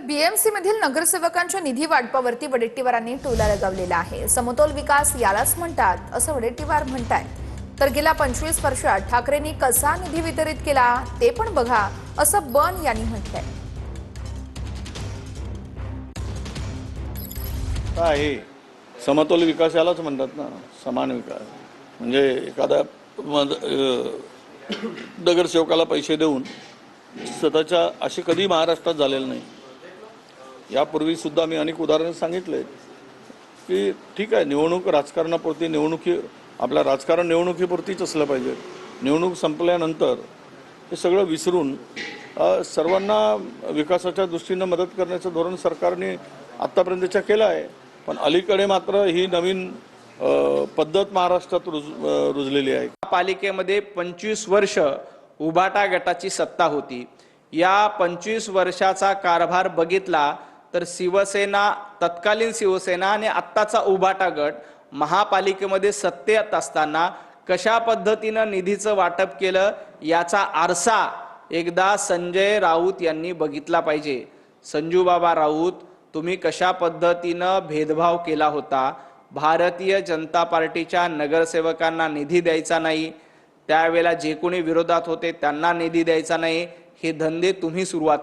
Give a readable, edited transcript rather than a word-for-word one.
BMC मधील नगरसेवकांच्या निधी वाटपावरती वडेट्टीवारांनी टोला लगावलेला आहे। समतोल विकास यालाच म्हणतात असं वडेट्टीवार म्हणतात। तर गेल्या 25 वर्षात ठाकरेंनी कसा निधी वितरित केला ते पण बघा असं बन यांनी म्हटलंय। आहे समतोल विकास यालाच म्हणतात ना, समान विकास म्हणजे एखादा नगरसेवकाला पैसे देऊन स्वतःच्या असे कधी महाराष्ट्रात झालेलं नाही। यापूर्वी सुद्धा मी अनेक उदाहरणे सांगितले की ठीक आहे, निवडणूक राजकारणापुरती, आपलं राजकारण निवडणुकीपुरतीच असलं पाहिजे। निवडणूक संपल्यानंतर हे सगळं विसरून सर्वांना विकासाच्या दृष्टीने मदत करण्याचं धोरण सरकारने आतापर्यंतच्या केलं आहे। पण अलीकडे मात्र ही नवीन पद्धत महाराष्ट्रात रुजलेली आहे। पालिकेमध्ये 25 वर्ष उभाटा गटाची सत्ता होती। या 25 वर्षाचा कारभार बघितला तर शिवसेना, तत्कालीन शिवसेना आणि आत्ताचा उभाटा गट महापालिकेमध्ये सत्तेत असताना कशा पद्धतीनं निधीचं वाटप केलं याचा आरसा एकदा संजय राऊत यांनी बघितला पाहिजे। संजू बाबा राऊत, तुम्ही कशा पद्धतीनं भेदभाव केला होता। भारतीय जनता पार्टीच्या नगरसेवकांना निधी द्यायचा नाही, त्यावेळेला जे कोणी विरोधात होते त्यांना निधी द्यायचा नाही, हे धंदे तुम्ही सुरुवात